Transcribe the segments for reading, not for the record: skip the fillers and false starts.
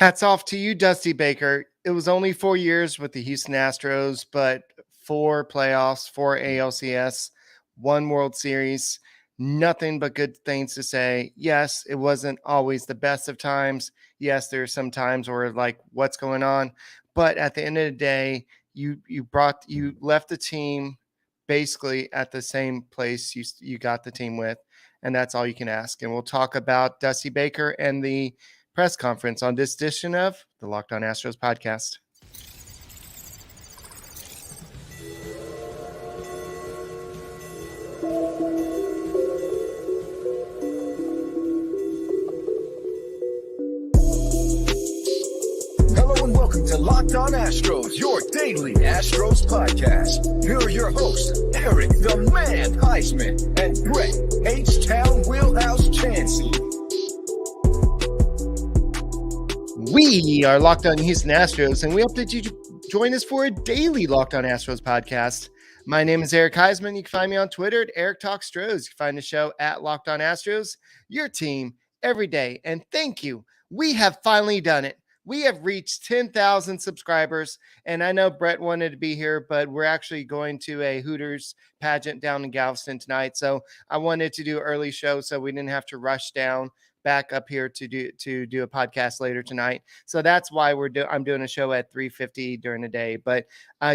Hats off to you, Dusty Baker. It was only 4 years with the Houston Astros, but 4 playoffs, 4 ALCS, 1 World Series. Nothing but good things to say. Yes, it wasn't always the best of times. Yes, there are some times where like, what's going on? But at the end of the day, you left the team basically at the same place you got the team with, and that's all you can ask. And we'll talk about Dusty Baker and the press conference on this edition of the Locked On Astros podcast. Hello and welcome to Locked On Astros, your daily Astros podcast. Here are your hosts, Eric the Man Huysman and Brett H-Town Wheelhouse Chancey. We are Locked On Houston Astros, and we hope that you join us for a daily Locked On Astros podcast. My name is Eric Huysman. You can find me on Twitter at Eric Talks Stros. You can find the show at Locked On Astros, your team every day. And thank you. We have finally done it. We have reached 10,000 subscribers, and I know Brett wanted to be here, but we're actually going to a Hooters pageant down in Galveston tonight, so I wanted to do an early show so we didn't have to rush down back up here to do a podcast later tonight. So that's why I'm doing a show at 3:50 during the day. But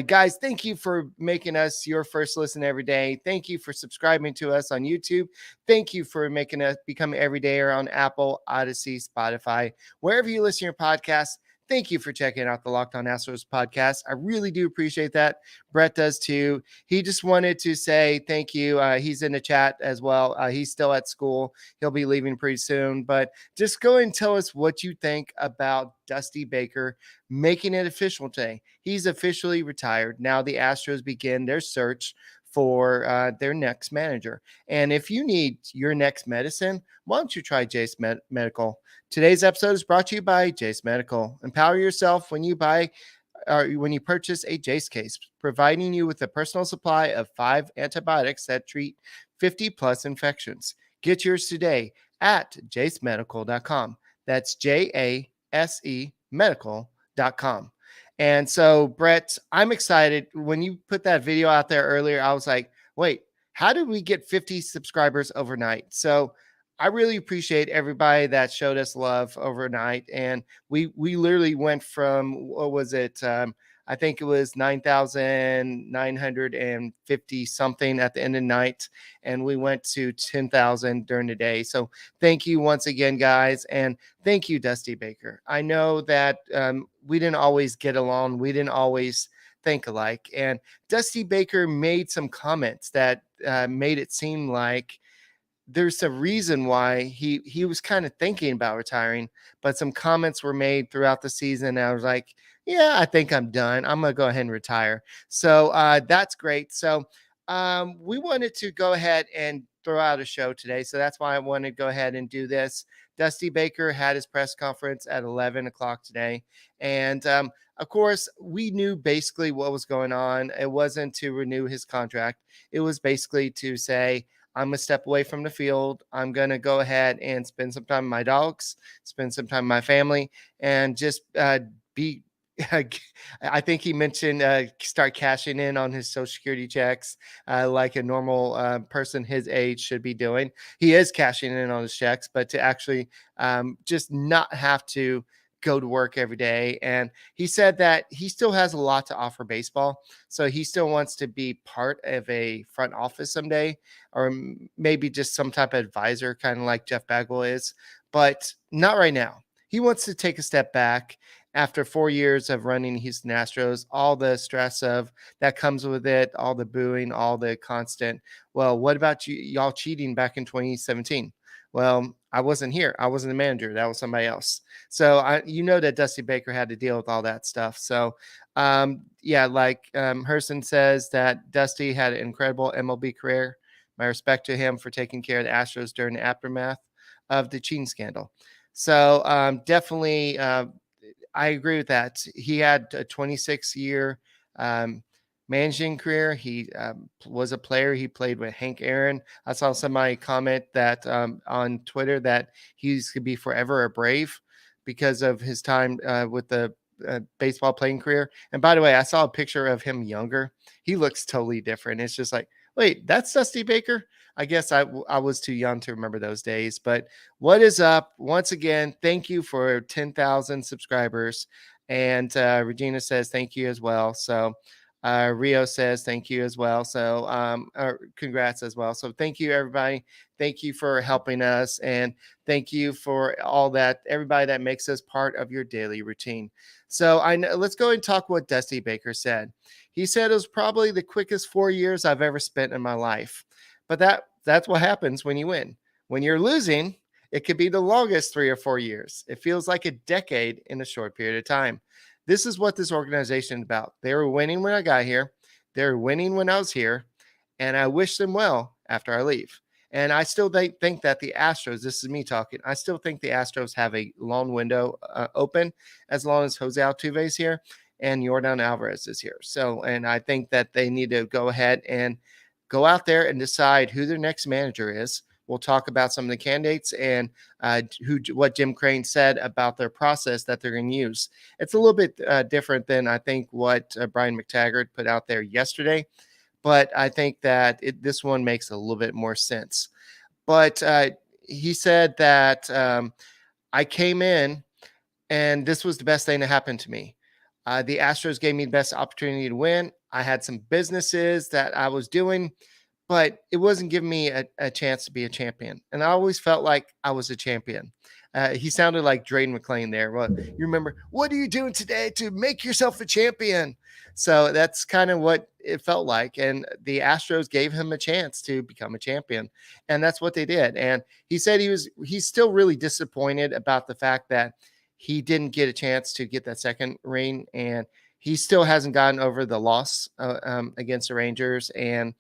guys, thank you for making us your first listen every day. Thank you for subscribing to us on YouTube. Thank you for making us become everydayer on Apple, Odyssey, Spotify, wherever you listen to your podcast. Thank you for checking out the Locked On Astros podcast. I really do appreciate that. Brett does too. He just wanted to say thank you. He's in the chat as well. He's still at school. He'll be leaving pretty soon. But just go and tell us what you think about Dusty Baker making it official today. He's officially retired. Now the Astros begin their search for their next manager. And if you need your next medicine, why don't you try Jace Medical? Today's episode is brought to you by Jace Medical. Empower yourself when you purchase a Jace Case, providing you with a personal supply of 5 antibiotics that treat 50 plus infections. Get yours today at jacemedical.com. That's JASE medical.com. And so, Brett, I'm excited. When you put that video out there earlier, I was like, wait, how did we get 50 subscribers overnight? So I really appreciate everybody that showed us love overnight. And we literally went from, what was it? I think it was 9,950 something at the end of the night. And we went to 10,000 during the day. So thank you once again, guys. And thank you, Dusty Baker. I know that we didn't always get along. We didn't always think alike. And Dusty Baker made some comments that made it seem like there's a reason why he was kind of thinking about retiring, but some comments were made throughout the season. And I was like, yeah, I think I'm done. I'm going to go ahead and retire. So that's great. So we wanted to go ahead and throw out a show today. So that's why I wanted to go ahead and do this. Dusty Baker had his press conference at 11 o'clock today. And of course, we knew basically what was going on. It wasn't to renew his contract. It was basically to say, I'm going to step away from the field. I'm going to go ahead and spend some time with my dogs, spend some time with my family, and just be I think he mentioned start cashing in on his Social Security checks like a normal person his age should be doing. He is cashing in on his checks, but to actually just not have to go to work every day. And he said that he still has a lot to offer baseball. So he still wants to be part of a front office someday, or maybe just some type of advisor, kind of like Jeff Bagwell is, but not right now. He wants to take a step back after 4 years of running Houston Astros, all the stress of that comes with it, all the booing, all the constant, well, what about y'all cheating back in 2017? Well, I wasn't here. I wasn't the manager. That was somebody else. So that Dusty Baker had to deal with all that stuff. So Huysman says that Dusty had an incredible MLB career. My respect to him for taking care of the Astros during the aftermath of the cheating scandal. So definitely I agree with that. He had a 26-year managing career. He was a player. He played with Hank Aaron. I saw somebody comment that on Twitter that he's could be forever a Brave because of his time with the baseball playing career. And by the way, I saw a picture of him younger. He looks totally different. It's just like, wait, that's Dusty Baker? I guess I was too young to remember those days. But what is up? Once again, thank you for 10,000 subscribers. And Regina says thank you as well. So Rio says thank you as well. So congrats as well. So thank you, everybody. Thank you for helping us. And thank you for all that, everybody that makes us part of your daily routine. So let's go and talk what Dusty Baker said. He said it was probably the quickest 4 years I've ever spent in my life. But that's what happens when you win. When you're losing, it could be the longest 3 or 4 years. It feels like a decade in a short period of time. This is what this organization is about. They were winning when I got here. They were winning when I was here. And I wish them well after I leave. And I still think that the Astros, this is me talking, I still think the Astros have a long window open as long as Jose Altuve is here and Yordan Alvarez is here. So, and I think that they need to go ahead and go out there and decide who their next manager is. We'll talk about some of the candidates and what Jim Crane said about their process that they're going to use. It's a little bit different than I think what Brian McTaggart put out there yesterday, but I think that this one makes a little bit more sense. But he said that I came in and this was the best thing that happened to me. The Astros gave me the best opportunity to win. I had some businesses that I was doing, but it wasn't giving me a chance to be a champion. And I always felt like I was a champion. He sounded like Drayden McClain there. Well, you remember, what are you doing today to make yourself a champion? So that's kind of what it felt like. And the Astros gave him a chance to become a champion. And that's what they did. And he said he's still really disappointed about the fact that he didn't get a chance to get that second ring. And he still hasn't gotten over the loss against the Rangers. And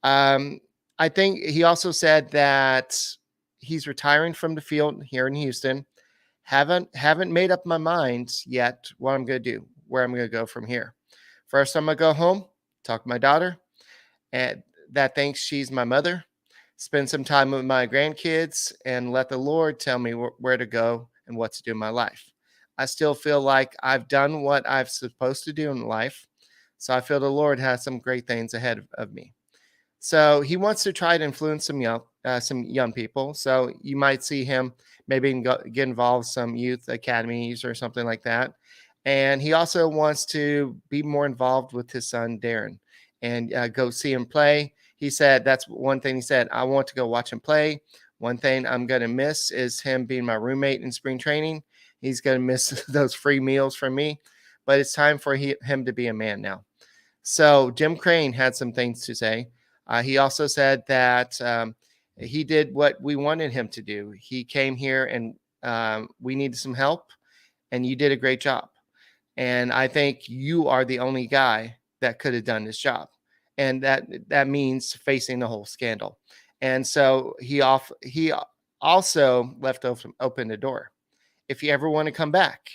I think he also said that he's retiring from the field here in Houston. Haven't made up my mind yet what I'm going to do, where I'm going to go from here. First, I'm going to go home, talk to my daughter, and that thinks she's my mother, spend some time with my grandkids, and let the Lord tell me where to go and what to do in my life. I still feel like I've done what I'm supposed to do in life, so I feel the Lord has some great things ahead of me. So he wants to try to influence some young people. So you might see him maybe get involved in some youth academies or something like that. And he also wants to be more involved with his son, Darren, and go see him play. He said that's one thing he said, I want to go watch him play. One thing I'm going to miss is him being my roommate in spring training. He's going to miss those free meals from me. But it's time for him to be a man now. So Jim Crane had some things to say. He also said that he did what we wanted him to do. He came here and we needed some help, and you did a great job. And I think you are the only guy that could have done this job. And that means facing the whole scandal. And so he also left open the door. If you ever want to come back,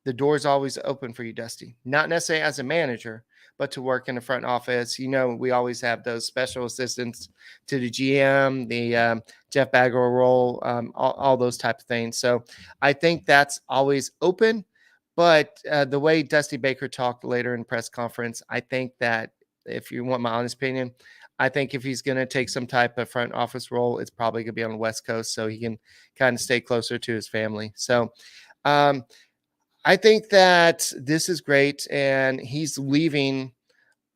the door is always open for you, Dusty. Not necessarily as a manager, but to work in the front office. You know, we always have those special assistants to the GM, the Jeff Bagwell role, all those type of things. So I think that's always open. But the way Dusty Baker talked later in press conference, I think that if you want my honest opinion, I think if he's going to take some type of front office role, it's probably going to be on the West Coast so he can kind of stay closer to his family. So I think that this is great, and he's leaving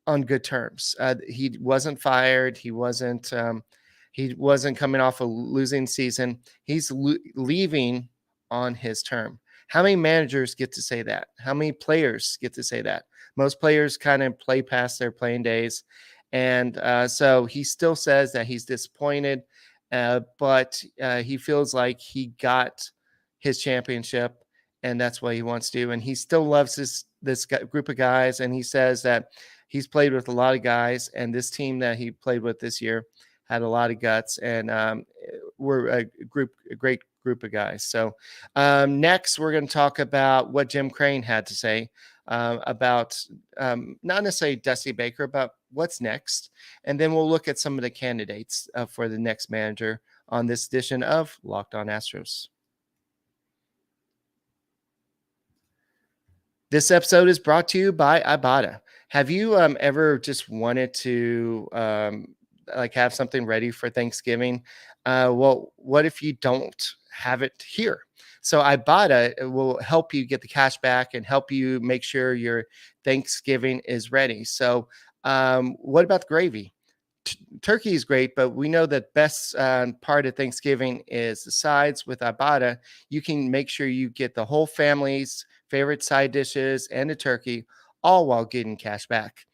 on good terms. He wasn't fired. He wasn't coming off a losing season. He's leaving on his term. How many managers get to say that? How many players get to say that? Most players kind of play past their playing days. And so he still says that he's disappointed, but he feels like he got his championship, and that's what he wants to do. And he still loves this group of guys, and he says that he's played with a lot of guys, and this team that he played with this year had a lot of guts, and we're a great group of guys. So next, we're going to talk about what Jim Crane had to say about not necessarily Dusty Baker, but what's next. And then we'll look at some of the candidates for the next manager on this edition of Locked On Astros. This episode is brought to you by Ibata. Have you ever just wanted to like have something ready for Thanksgiving? Well, what if you don't have it here? So Ibata will help you get the cash back and help you make sure your Thanksgiving is ready. So what about the gravy? Turkey is great, but we know that best part of Thanksgiving is the sides. With Ibata, you can make sure you get the whole family's favorite side dishes and a turkey, all while getting cash back.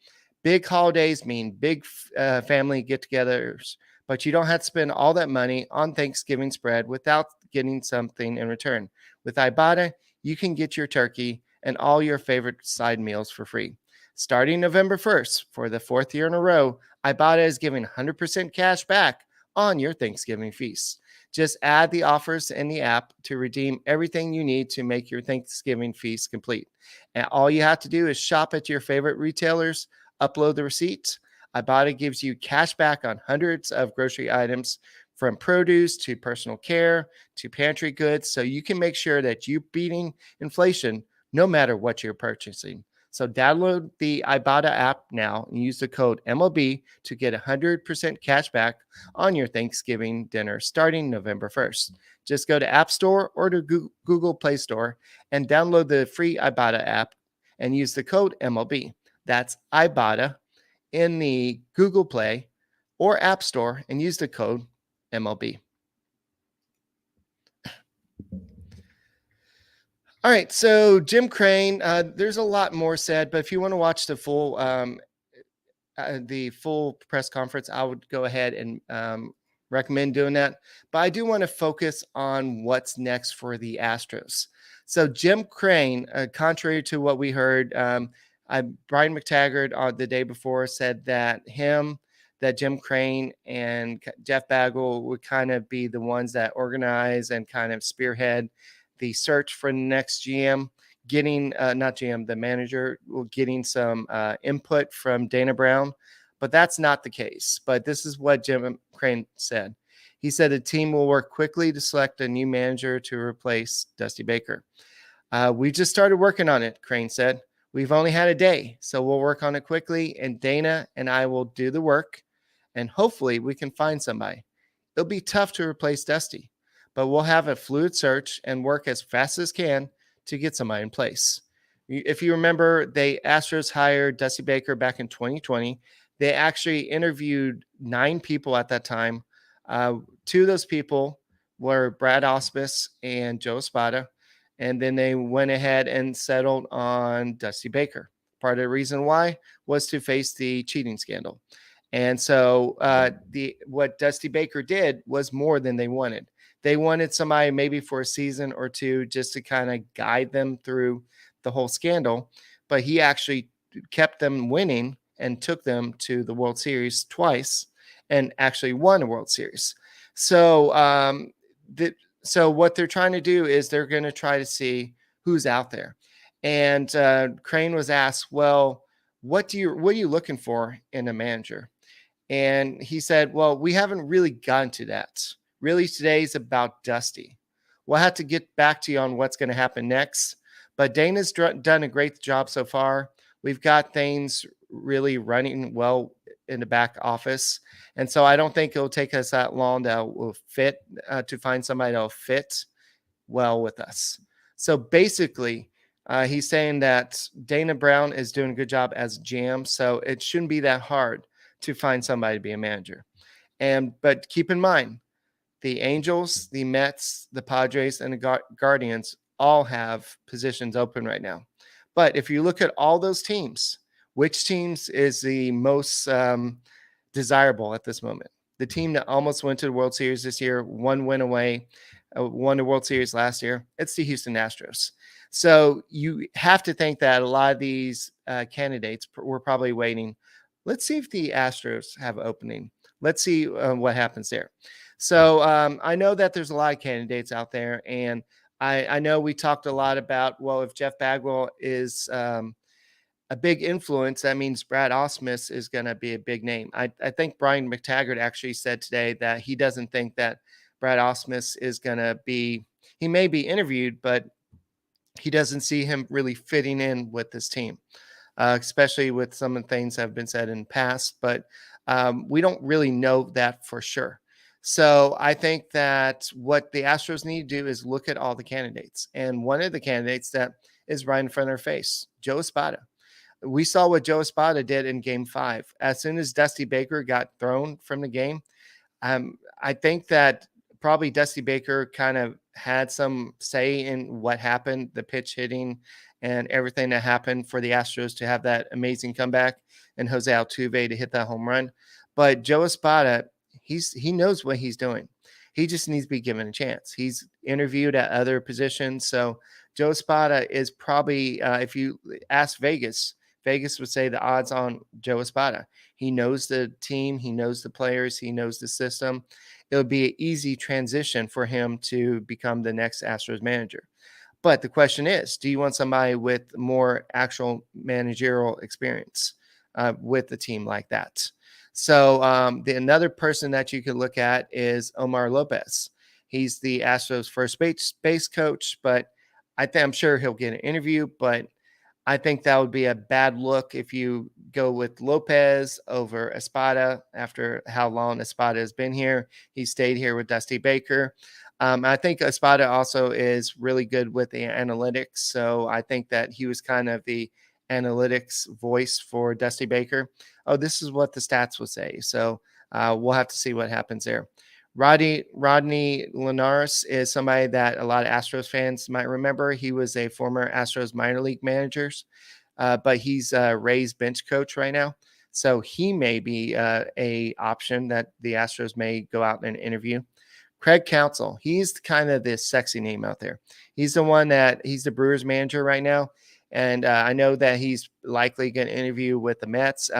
Big holidays mean big family get-togethers, but you don't have to spend all that money on Thanksgiving spread without getting something in return. With Ibata, you can get your turkey and all your favorite side meals for free. Starting November 1st, for the fourth year in a row, Ibata is giving 100% cash back on your Thanksgiving feast. Just add the offers in the app to redeem everything you need to make your Thanksgiving feast complete. And all you have to do is shop at your favorite retailers, upload the receipt. Ibata gives you cash back on hundreds of grocery items, from produce to personal care to pantry goods, so you can make sure that you're beating inflation no matter what you're purchasing. So download the Ibata app now and use the code MLB to get 100% cash back on your Thanksgiving dinner starting November 1st. Just go to App Store or to Google Play Store and download the free Ibata app and use the code MLB. That's Ibata in the Google Play or App Store and use the code MLB. All right, so Jim Crane, there's a lot more said, but if you want to watch the full press conference, I would go ahead and recommend doing that. But I do want to focus on what's next for the Astros. So Jim Crane, contrary to what we heard, Brian McTaggart on the day before said that Jim Crane and Jeff Bagwell would kind of be the ones that organize and kind of spearhead the search for the next GM, the manager, getting some input from Dana Brown, but that's not the case. But this is what Jim Crane said. He said the team will work quickly to select a new manager to replace Dusty Baker. We just started working on it, Crane said. We've only had a day, so we'll work on it quickly, and Dana and I will do the work, and hopefully we can find somebody. It'll be tough to replace Dusty, but we'll have a fluid search and work as fast as can to get somebody in place. If you remember, the Astros hired Dusty Baker back in 2020. They actually interviewed 9 people at that time. 2 of those people were Brad Ausmus and Joe Espada, and then they went ahead and settled on Dusty Baker. Part of the reason why was to face the cheating scandal. And so what Dusty Baker did was more than they wanted. They wanted somebody maybe for a season or two just to kind of guide them through the whole scandal. But he actually kept them winning and took them to the World Series twice and actually won a World Series. So so what they're trying to do is they're going to try to see who's out there. And Crane was asked, well, what are you looking for in a manager? And he said, well, we haven't really gotten to that. Really, today's about Dusty. We'll have to get back to you on what's going to happen next. But Dana's done a great job so far. We've got things really running well in the back office. And so I don't think it'll take us that long to find somebody that will fit well with us. So basically, he's saying that Dana Brown is doing a good job as GM. So it shouldn't be that hard to find somebody to be a manager. But keep in mind, the Angels, the Mets, the Padres, and the Guardians all have positions open right now. But if you look at all those teams, which teams is the most desirable at this moment? The team that almost went to the World Series this year, one win away, won the World Series last year, it's the Houston Astros. So you have to think that a lot of these candidates were probably waiting. Let's see if the Astros have an opening. Let's see what happens there. So I know that there's a lot of candidates out there, and I know we talked a lot about, well, if Jeff Bagwell is a big influence, that means Brad Ausmus is going to be a big name. I think Brian McTaggart actually said today that he doesn't think that Brad Ausmus is going to be – he may be interviewed, but he doesn't see him really fitting in with this team, especially with some of the things that have been said in the past. But we don't really know that for sure. So I think that what the Astros need to do is look at all the candidates. And one of the candidates that is right in front of their face, Joe Espada. We saw what Joe Espada did in Game 5. As soon as Dusty Baker got thrown from the game, I think that probably Dusty Baker kind of had some say in what happened, the pitch hitting and everything that happened for the Astros to have that amazing comeback and Jose Altuve to hit that home run. But Joe Espada, he knows what he's doing. He just needs to be given a chance. He's interviewed at other positions. So Joe Espada is probably, if you ask Vegas, Vegas would say the odds on Joe Espada. He knows the team, he knows the players, he knows the system. It would be an easy transition for him to become the next Astros manager. But the question is, do you want somebody with more actual managerial experience with a team like that? So another person that you could look at is Omar Lopez. He's the Astros first base coach, but I'm sure he'll get an interview, but I think that would be a bad look if you go with Lopez over Espada after how long Espada has been here. He stayed here with Dusty Baker. I think Espada also is really good with the analytics. So I think that he was kind of the analytics voice for Dusty Baker. Oh, this is what the stats would say. So we'll have to see what happens there. Rodney Linares is somebody that a lot of Astros fans might remember. He was a former Astros minor league manager, but he's a Rays bench coach right now. So he may be a option that the Astros may go out and interview. Craig Counsell, he's kind of this sexy name out there. He's the Brewers manager right now. And I know that he's likely going to interview with the Mets.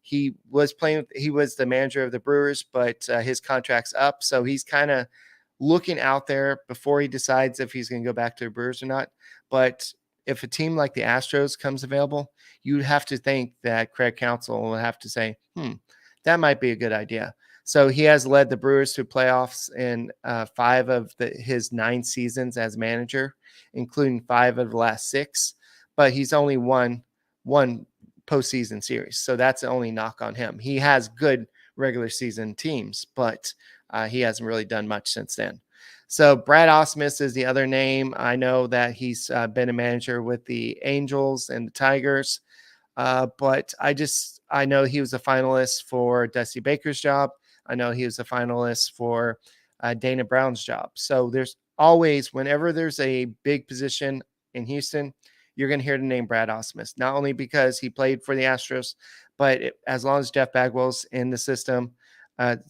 He was the manager of the Brewers, but his contract's up. So he's kind of looking out there before he decides if he's going to go back to the Brewers or not. But if a team like the Astros comes available, you'd have to think that Craig Counsell will have to say, that might be a good idea. So he has led the Brewers to playoffs in 5 of his 9 seasons as manager, including 5 of the last 6. But he's only won one postseason series. So that's the only knock on him. He has good regular season teams, but he hasn't really done much since then. So Brad Ausmus is the other name. I know that he's been a manager with the Angels and the Tigers, but I know he was a finalist for Dusty Baker's job. I know he was a finalist for Dana Brown's job. So there's always, whenever there's a big position in Houston, you're going to hear the name Brad Ausmus, not only because he played for the Astros, but as long as Jeff Bagwell's in the system, in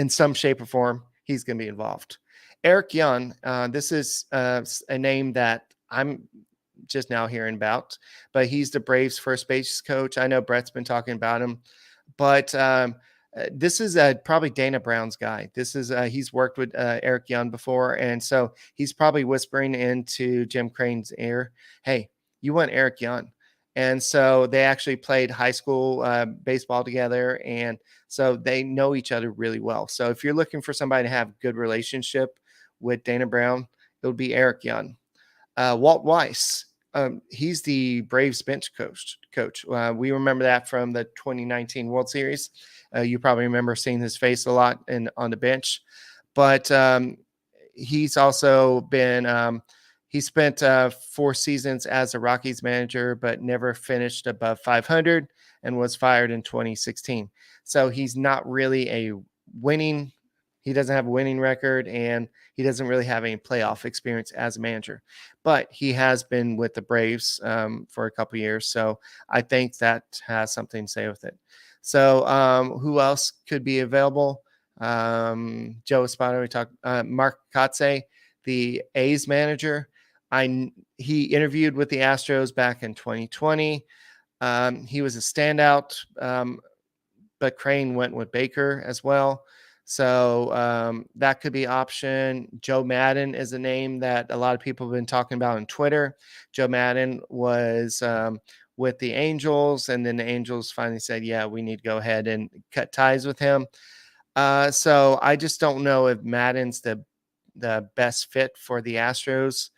some shape or form, he's going to be involved. Eric Young, this is a name that I'm just now hearing about, but he's the Braves first base coach. I know Brett's been talking about him, but this is probably Dana Brown's guy. This is he's worked with Eric Young before, and so he's probably whispering into Jim Crane's ear, "Hey, you want Eric Young?" And so they actually played high school baseball together, and so they know each other really well. So if you're looking for somebody to have a good relationship with Dana Brown, it would be Eric Young. Walt Weiss, he's the Braves bench coach. We remember that from the 2019 World Series. You probably remember seeing his face a lot on the bench, but he's also been he spent 4 seasons as a Rockies manager, but never finished above 500 and was fired in 2016. So he's not really he doesn't have a winning record, and he doesn't really have any playoff experience as a manager, but he has been with the Braves for a couple years. So I think that has something to say with it. So who else could be available? Joe Espada, we talked, Mark Kotze, the A's manager. He interviewed with the Astros back in 2020. He was a standout, but Crane went with Baker as well. So that could be an option. Joe Maddon is a name that a lot of people have been talking about on Twitter. Joe Maddon was with the Angels, and then the Angels finally said, yeah, we need to go ahead and cut ties with him. So I just don't know if Maddon's the best fit for the Astros.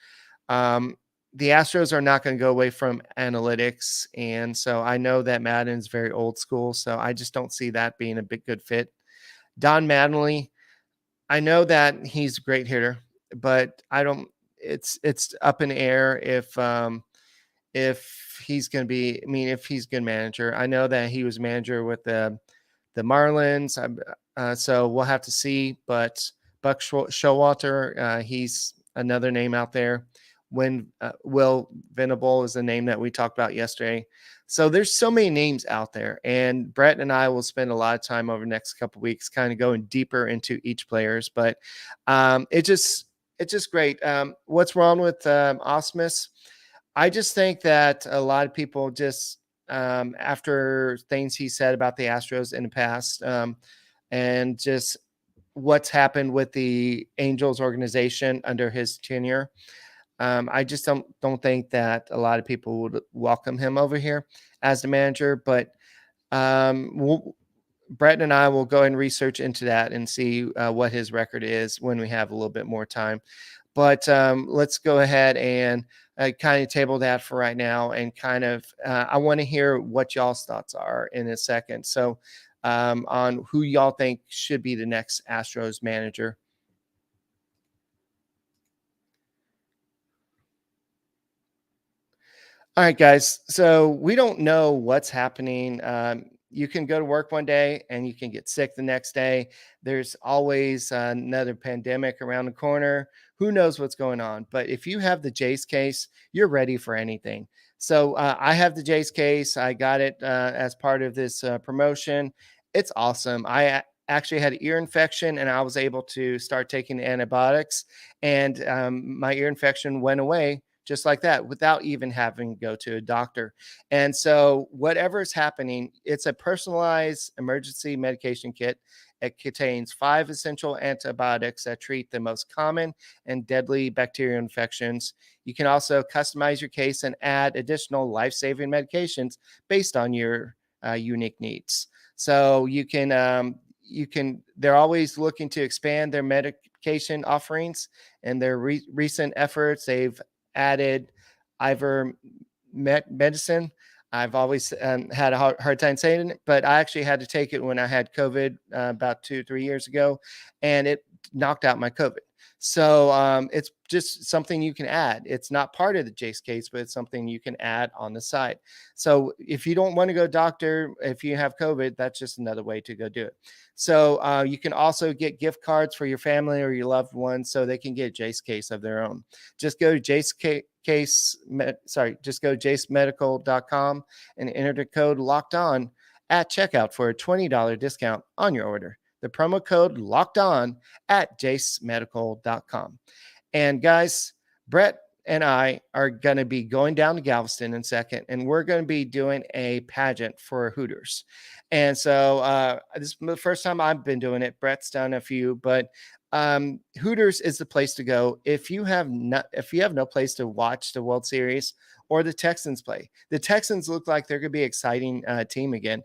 the Astros are not going to go away from analytics. And so I know that Maddon is very old school. So I just don't see that being a big good fit. Don Mattingly, I know that he's a great hitter, but I don't. It's up in the air if he's going to be. I mean, if he's a good manager. I know that he was manager with the Marlins, so we'll have to see. But Buck Showalter, he's another name out there. When Will Venable is the name that we talked about yesterday. So there's so many names out there, and Brett and I will spend a lot of time over the next couple of weeks, kind of going deeper into each players. But it's just great. What's wrong with Ausmus? I just think that a lot of people just after things he said about the Astros in the past, and just what's happened with the Angels organization under his tenure. I just don't think that a lot of people would welcome him over here as the manager. But Brett and I will go and research into that and see what his record is when we have a little bit more time. But let's go ahead and kind of table that for right now. And kind of, I want to hear what y'all's thoughts are in a second. So on who y'all think should be the next Astros manager. All right, guys. So we don't know what's happening. You can go to work one day and you can get sick the next day. There's always another pandemic around the corner. Who knows what's going on? But if you have the Jace case, you're ready for anything. So I have the Jace case. I got it as part of this promotion. It's awesome. I actually had an ear infection and I was able to start taking antibiotics, and my ear infection went away just like that without even having to go to a doctor. And so whatever is happening, it's a personalized emergency medication kit. It contains 5 essential antibiotics that treat the most common and deadly bacterial infections. You can also customize your case and add additional life-saving medications based on your unique needs. So they're always looking to expand their medication offerings, and their recent efforts, they've added ivermectin. I've always had a hard time saying it, but I actually had to take it when I had COVID about 2-3 years ago, and it knocked out my COVID. So it's just something you can add. It's not part of the Jace case, but it's something you can add on the side. So if you don't want to go doctor, if you have COVID, that's just another way to go do it. So you can also get gift cards for your family or your loved ones so they can get a Jace case of their own. Just go to jacemedical.com and enter the code locked on at checkout for a $20 discount on your order. The promo code locked on at jacemedical.com. And guys, Brett and I are going to be going down to Galveston in a second, and we're going to be doing a pageant for Hooters. And so this is the first time I've been doing it. Brett's done a few, but Hooters is the place to go if you have no place to watch the World Series or the Texans play. The Texans look like they're going to be an exciting team again.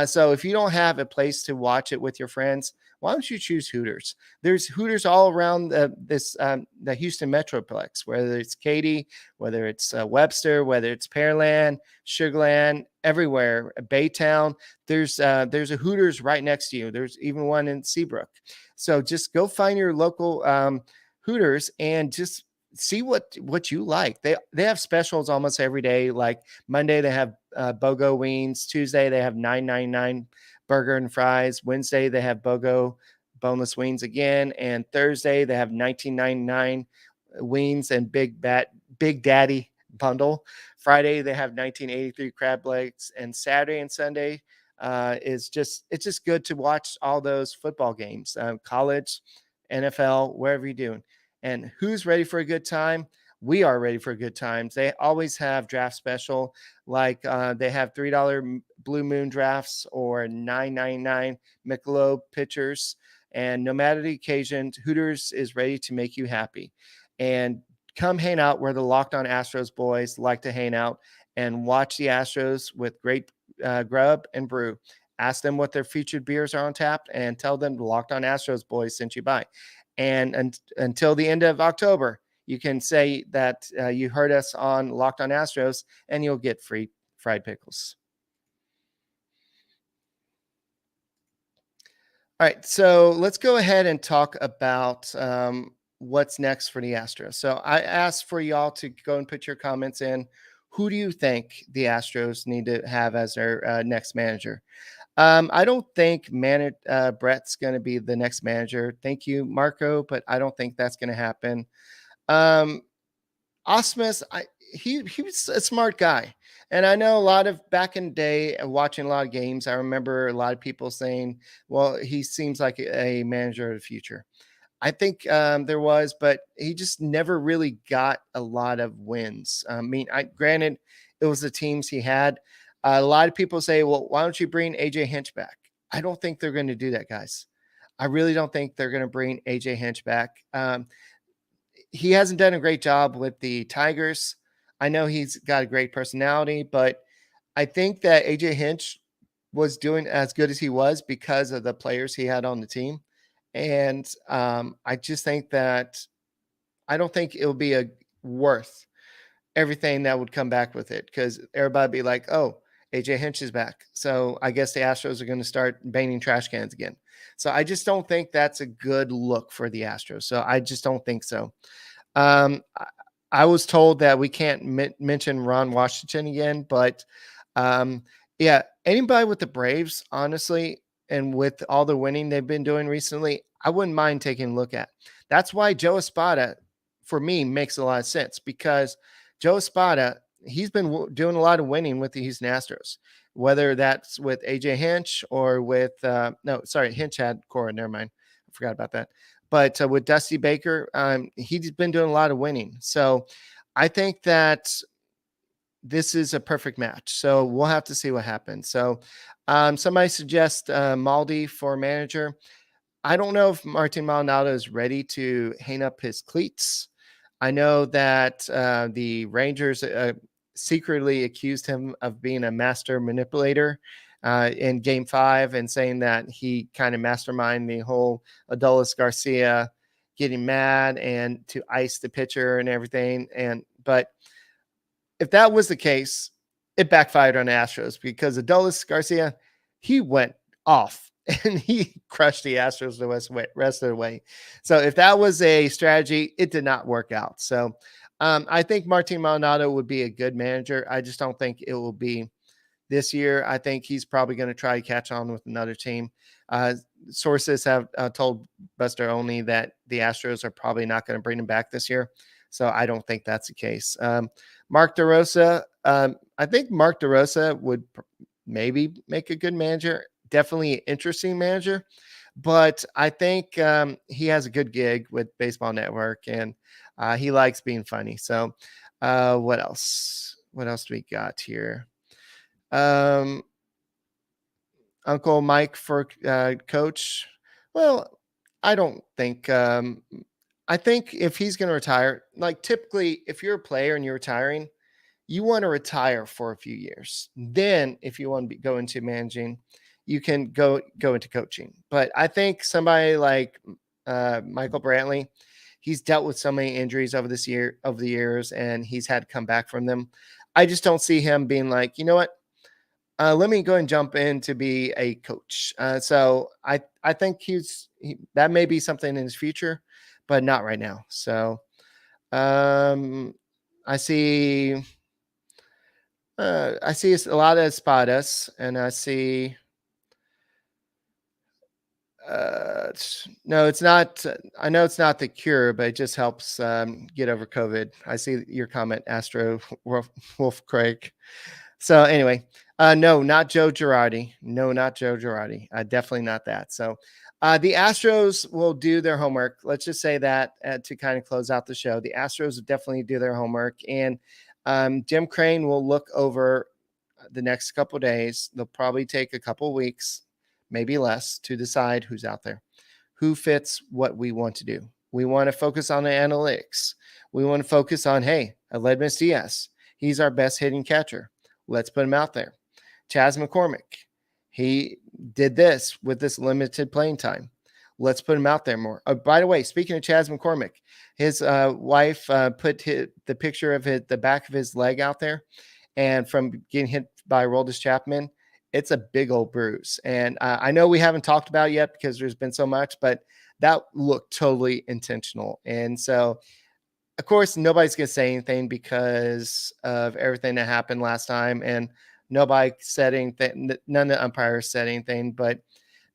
So if you don't have a place to watch it with your friends, why don't you choose Hooters? There's Hooters all around the Houston Metroplex, whether it's Katy, whether it's Webster, whether it's Pearland, Sugarland, everywhere, Baytown. There's a Hooters right next to you. There's even one in Seabrook. So just go find your local Hooters and just see what you like. They have specials almost every day. Like Monday they have BOGO wings. Tuesday they have $9.99 burger and fries. Wednesday they have BOGO boneless wings again, and Thursday they have $19.99 wings and Big Daddy bundle. Friday they have $19.83 crab legs, and Saturday and Sunday it's just good to watch all those football games, college, NFL, wherever you're doing. And who's ready for a good time? We are ready for good times. They always have draft special, like they have $3 Blue Moon drafts or $9.99 Michelob pitchers. And no matter the occasion, Hooters is ready to make you happy. And come hang out where the Locked On Astros boys like to hang out and watch the Astros with great grub and brew. Ask them what their featured beers are on tap and tell them the Locked On Astros boys sent you by. And until the end of October, you can say that you heard us on Locked On Astros, and you'll get free fried pickles. All right, so let's go ahead and talk about what's next for the Astros. So I asked for y'all to go and put your comments in. Who do you think the Astros need to have as their next manager? I don't think Brett's going to be the next manager. Thank you, Marco, but I don't think that's going to happen. Ausmus, he was a smart guy. And I know a lot of back in the day, watching a lot of games, I remember a lot of people saying, well, he seems like a manager of the future. I think there was, but he just never really got a lot of wins. I mean, granted, it was the teams he had. A lot of people say, well, why don't you bring AJ Hinch back? I don't think they're going to do that, guys. I really don't think they're going to bring AJ Hinch back. He hasn't done a great job with the Tigers. I know he's got a great personality, but I think that AJ Hinch was doing as good as he was because of the players he had on the team. And I just think that I don't think it'll be worth everything that would come back with it, because everybody be like, oh, AJ Hinch is back. So I guess the Astros are going to start banging trash cans again. So I just don't think that's a good look for the Astros. So I just don't think so. I was told that we can't mention Ron Washington again, but yeah, anybody with the Braves, honestly, and with all the winning they've been doing recently, I wouldn't mind taking a look at. That's why Joe Espada, for me, makes a lot of sense, because Joe Espada, he's been doing a lot of winning with the Houston Astros, whether that's with AJ Hinch or with Hinch had Cora. Never mind, I forgot about that. But with Dusty Baker, he's been doing a lot of winning. So I think that this is a perfect match. So we'll have to see what happens. So somebody suggests Maldi for manager. I don't know if Martin Maldonado is ready to hang up his cleats. I know that the Rangers secretly accused him of being a master manipulator in Game 5, and saying that he kind of masterminded the whole Adolis Garcia getting mad and to ice the pitcher and everything. But if that was the case, it backfired on the Astros, because Adolis Garcia, he went off and he crushed the Astros the rest of the way. So if that was a strategy, it did not work out. So I think Martin Maldonado would be a good manager. I just don't think it will be this year. I think he's probably going to try to catch on with another team. Sources have told Buster Olney that the Astros are probably not going to bring him back this year. So I don't think that's the case. Mark DeRosa, I think Mark DeRosa would maybe make a good manager. Definitely an interesting manager. But I think he has a good gig with Baseball Network, and he likes being funny. So what else? What else do we got here? Uncle Mike for coach. Well, I don't think. I think if he's going to retire, like typically, if you're a player and you're retiring, you want to retire for a few years. Then, if you want to go into managing, you can go into coaching. But I think somebody like Michael Brantley, he's dealt with so many injuries over the years, and he's had to come back from them. I just don't see him being like, you know what? Let me go and jump in to be a coach. So I think that may be something in his future, but not right now. So I see a lot of espadas, and I see. No, it's not. I know it's not the cure, but it just helps get over COVID. I see your comment, Astro Wolf Craig. So anyway, no, not Joe Girardi. No, not Joe Girardi. Definitely not that. So the Astros will do their homework. Let's just say that to kind of close out the show. The Astros will definitely do their homework, and Jim Crane will look over the next couple of days. They'll probably take a couple of weeks, maybe less, to decide who's out there, who fits what we want to do. We want to focus on the analytics. We want to focus on, hey, Aledmus Diaz. He's our best hitting catcher. Let's put him out there. Chas McCormick, he did this with this limited playing time. let's put him out there more. By the way, speaking of Chas McCormick, his wife put the picture of the back of his leg out there, and from getting hit by Aroldis Chapman, it's a big old bruise. And I know we haven't talked about it yet because there's been so much, but that looked totally intentional. And so, of course, nobody's going to say anything because of everything that happened last time, and nobody said anything. None of the umpires said anything, but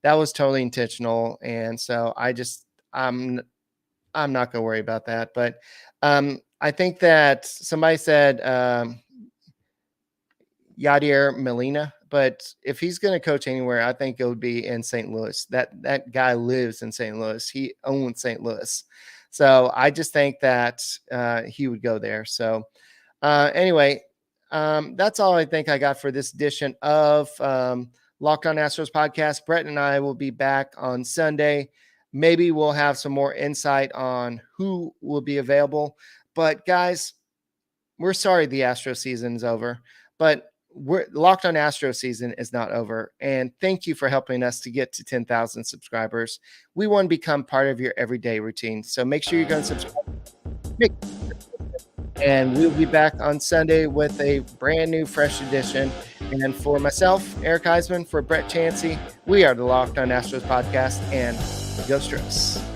that was totally intentional. And so I'm not going to worry about that. But I think that somebody said Yadier Molina, but if he's going to coach anywhere, I think it would be in St. Louis. That guy lives in St. Louis. He owns St. Louis. So I just think that he would go there. So anyway, that's all I think I got for this edition of Locked On Astros podcast. Brett and I will be back on Sunday. Maybe we'll have some more insight on who will be available. But guys, we're sorry the Astro season is over, but Locked On Astro season is not over. And thank you for helping us to get to 10,000 subscribers. We want to become part of your everyday routine. So make sure you're going to subscribe. And we'll be back on Sunday with a brand new, fresh edition. And for myself, Eric Huysman, for Brett Chancey, we are the Locked On Astros podcast, and go Astros.